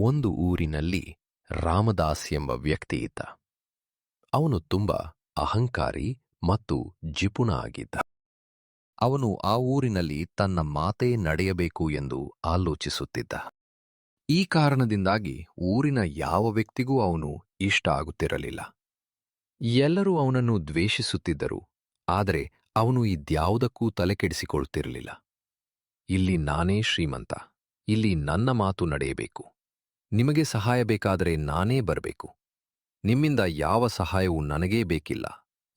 ಒಂದು ಊರಿನಲ್ಲಿ ರಾಮದಾಸ್ ಎಂಬ ವ್ಯಕ್ತಿ ಇದ್ದ. ಅವನು ತುಂಬ ಅಹಂಕಾರಿ ಮತ್ತು ಜಿಪುಣ ಆಗಿದ್ದ. ಅವನು ಆ ಊರಿನಲ್ಲಿ ತನ್ನ ಮಾತೇ ನಡೆಯಬೇಕು ಎಂದು ಆಲೋಚಿಸುತ್ತಿದ್ದ. ಈ ಕಾರಣದಿಂದಾಗಿ ಊರಿನ ಯಾವ ವ್ಯಕ್ತಿಗೂ ಅವನು ಇಷ್ಟ ಆಗುತ್ತಿರಲಿಲ್ಲ. ಎಲ್ಲರೂ ಅವನನ್ನು ದ್ವೇಷಿಸುತ್ತಿದ್ದರು, ಆದರೆ ಅವನು ಇದ್ಯಾವುದಕ್ಕೂ ತಲೆಕೆಡಿಸಿಕೊಳ್ಳುತ್ತಿರಲಿಲ್ಲ. ಇಲ್ಲಿ ನಾನೇ ಶ್ರೀಮಂತ, ಇಲ್ಲಿ ನನ್ನ ಮಾತು ನಡೆಯಬೇಕು, ನಿಮಗೆ ಸಹಾಯ ಬೇಕಾದರೆ ನಾನೇ ಬರಬೇಕು, ನಿಮ್ಮಿಂದ ಯಾವ ಸಹಾಯವೂ ನನಗೇ ಬೇಕಿಲ್ಲ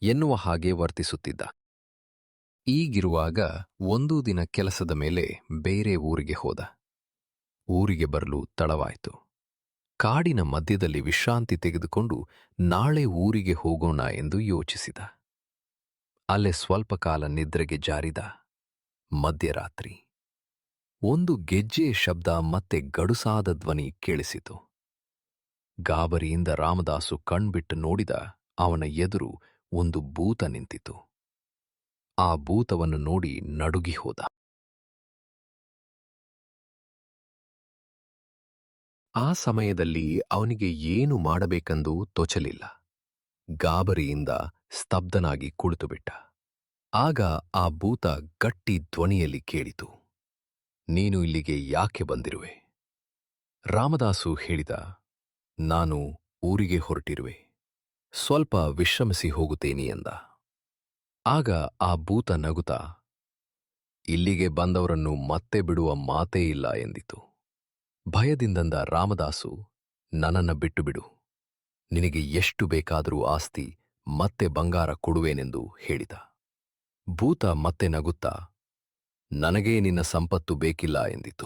ಎನ್ನುವ ಹಾಗೆ ವರ್ತಿಸುತ್ತಿದ್ದ. ಈಗಿರುವಾಗ ಒಂದು ದಿನ ಕೆಲಸದ ಮೇಲೆ ಬೇರೆ ಊರಿಗೆ ಹೋದ. ಊರಿಗೆ ಬರಲು ತಡವಾಯಿತು. ಕಾಡಿನ ಮಧ್ಯದಲ್ಲಿ ವಿಶ್ರಾಂತಿ ತೆಗೆದುಕೊಂಡು ನಾಳೆ ಊರಿಗೆ ಹೋಗೋಣ ಎಂದು ಯೋಚಿಸಿದ. ಅಲ್ಲೇ ಸ್ವಲ್ಪ ಕಾಲ ನಿದ್ರೆಗೆ ಜಾರಿದ. ಮಧ್ಯರಾತ್ರಿ ಒಂದು ಗೆಜ್ಜೆಯ ಶಬ್ದ ಮತ್ತೆ ಗಡುಸಾದ ಧ್ವನಿ ಕೇಳಿಸಿತು. ಗಾಬರಿಯಿಂದ ರಾಮದಾಸು ಕಣ್ಬಿಟ್ಟು ನೋಡಿದ. ಅವನ ಎದುರು ಒಂದು ಭೂತ ನಿಂತಿತು. ಆ ಭೂತವನ್ನು ನೋಡಿ ನಡುಗಿ ಹೋದ. ಆ ಸಮಯದಲ್ಲಿ ಅವನಿಗೆ ಏನು ಮಾಡಬೇಕೆಂದು ತೋಚಲಿಲ್ಲ. ಗಾಬರಿಯಿಂದ ಸ್ತಬ್ಧನಾಗಿ ಕುಳಿತುಬಿಟ್ಟ. ಆಗ ಆ ಭೂತ ಗಟ್ಟಿ ಧ್ವನಿಯಲ್ಲಿ ಕೇಳಿತು, ನೀನು ಇಲ್ಲಿಗೆ ಯಾಕೆ ಬಂದಿರುವೆ? ರಾಮದಾಸು ಹೇಳಿದ, ನಾನು ಊರಿಗೆ ಹೊರಟಿರುವೆ, ಸ್ವಲ್ಪ ವಿಶ್ರಮಿಸಿ ಹೋಗುತ್ತೇನೆ ಎಂದ. ಆಗ ಆ ಭೂತ ನಗುತ್ತಾ, ಇಲ್ಲಿಗೆ ಬಂದವರನ್ನು ಮತ್ತೆ ಬಿಡುವ ಮಾತೇ ಇಲ್ಲ ಎಂದಿತು. ಭಯದಿಂದಂದ ರಾಮದಾಸು, ನನ್ನನ್ನು ಬಿಟ್ಟು ಬಿಡು, ನಿನಗೆ ಎಷ್ಟು ಬೇಕಾದರೂ ಆಸ್ತಿ ಮತ್ತೆ ಬಂಗಾರ ಕೊಡುವೇನೆಂದು ಹೇಳಿದ. ಭೂತ ಮತ್ತೆ ನಗುತ್ತಾ, ನನಗೇ ನಿನ್ನ ಸಂಪತ್ತು ಬೇಕಿಲ್ಲ ಎಂದಿತು.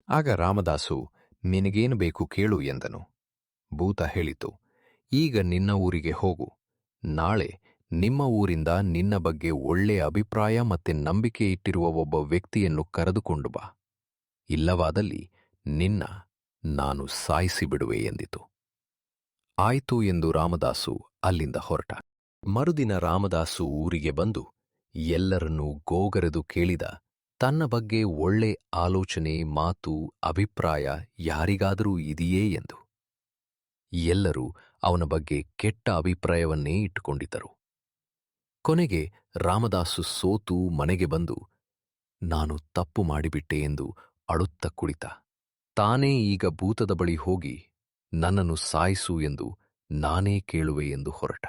ಆಗ ರಾಮದಾಸು, ನಿನಗೇನು ಬೇಕು ಕೇಳು ಎಂದನು. ಭೂತ ಹೇಳಿತು, ಈಗ ನಿನ್ನ ಊರಿಗೆ ಹೋಗು, ನಾಳೆ ನಿಮ್ಮ ಊರಿಂದ ನಿನ್ನ ಬಗ್ಗೆ ಒಳ್ಳೆಯ ಅಭಿಪ್ರಾಯ ಮತ್ತೆ ನಂಬಿಕೆ ಇಟ್ಟಿರುವ ಒಬ್ಬ ವ್ಯಕ್ತಿಯನ್ನು ಕರೆದುಕೊಂಡು ಬಾ, ಇಲ್ಲವಾದಲ್ಲಿ ನಿನ್ನ ನಾನು ಸಾಯಿಸಿಬಿಡುವೆ ಎಂದಿತು. ಆಯಿತು ಎಂದು ರಾಮದಾಸು ಅಲ್ಲಿಂದ ಹೊರಟ. ಮರುದಿನ ರಾಮದಾಸು ಊರಿಗೆ ಬಂದು ಎಲ್ಲರನ್ನೂ ಗೋಗರೆದು ಕೇಳಿದ, ತನ್ನ ಬಗ್ಗೆ ಒಳ್ಳೆ ಆಲೋಚನೆ, ಮಾತು, ಅಭಿಪ್ರಾಯ ಯಾರಿಗಾದರೂ ಇದೆಯೇ ಎಂದು. ಎಲ್ಲರೂ ಅವನ ಬಗ್ಗೆ ಕೆಟ್ಟ ಅಭಿಪ್ರಾಯವನ್ನೇ ಇಟ್ಟುಕೊಂಡಿದ್ದರು. ಕೊನೆಗೆ ರಾಮದಾಸು ಸೋತು ಮನೆಗೆ ಬಂದು, ನಾನು ತಪ್ಪು ಮಾಡಿಬಿಟ್ಟೆ ಎಂದು ಅಳುತ್ತ ಕುಳಿತ. ತಾನೇ ಈಗ ಭೂತದ ಬಳಿ ಹೋಗಿ ನನ್ನನ್ನು ಸಾಯಿಸು ಎಂದು ನಾನೇ ಕೇಳುವೆ ಎಂದು ಹೊರಟ.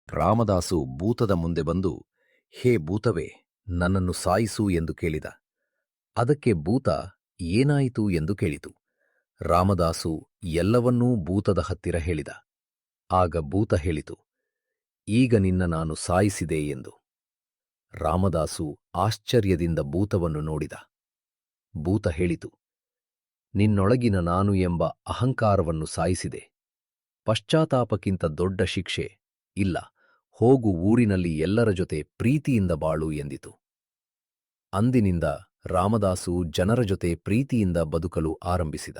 ರಾಮದಾಸು ಭೂತದ ಮುಂದೆ ಬಂದು, ಹೇ ಭೂತವೇ, ನನ್ನನ್ನು ಸಾಯಿಸು ಎಂದು ಕೇಳಿದ. ಅದಕ್ಕೆ ಭೂತ ಏನಾಯಿತು ಎಂದು ಕೇಳಿತು. ರಾಮದಾಸು ಎಲ್ಲವನ್ನೂ ಭೂತದ ಹತ್ತಿರ ಹೇಳಿದ. ಆಗ ಭೂತ ಹೇಳಿತು, ಈಗ ನಿನ್ನ ನಾನು ಸಾಯಿಸಿದೆ ಎಂದು. ರಾಮದಾಸು ಆಶ್ಚರ್ಯದಿಂದ ಭೂತವನ್ನು ನೋಡಿದ. ಭೂತ ಹೇಳಿತು, ನಿನ್ನೊಳಗಿನ ನಾನು ಎಂಬ ಅಹಂಕಾರವನ್ನು ಸಾಯಿಸಿದೆ. ಪಶ್ಚಾತ್ತಾಪಕ್ಕಿಂತ ದೊಡ್ಡ ಶಿಕ್ಷೆ ಇಲ್ಲ, ಹೋಗು, ಊರಿನಲ್ಲಿ ಎಲ್ಲರ ಜೊತೆ ಪ್ರೀತಿಯಿಂದ ಬಾಳು ಎಂದಿತು. ಅಂದಿನಿಂದ ರಾಮದಾಸು ಜನರ ಜೊತೆ ಪ್ರೀತಿಯಿಂದ ಬದುಕಲು ಆರಂಭಿಸಿದ.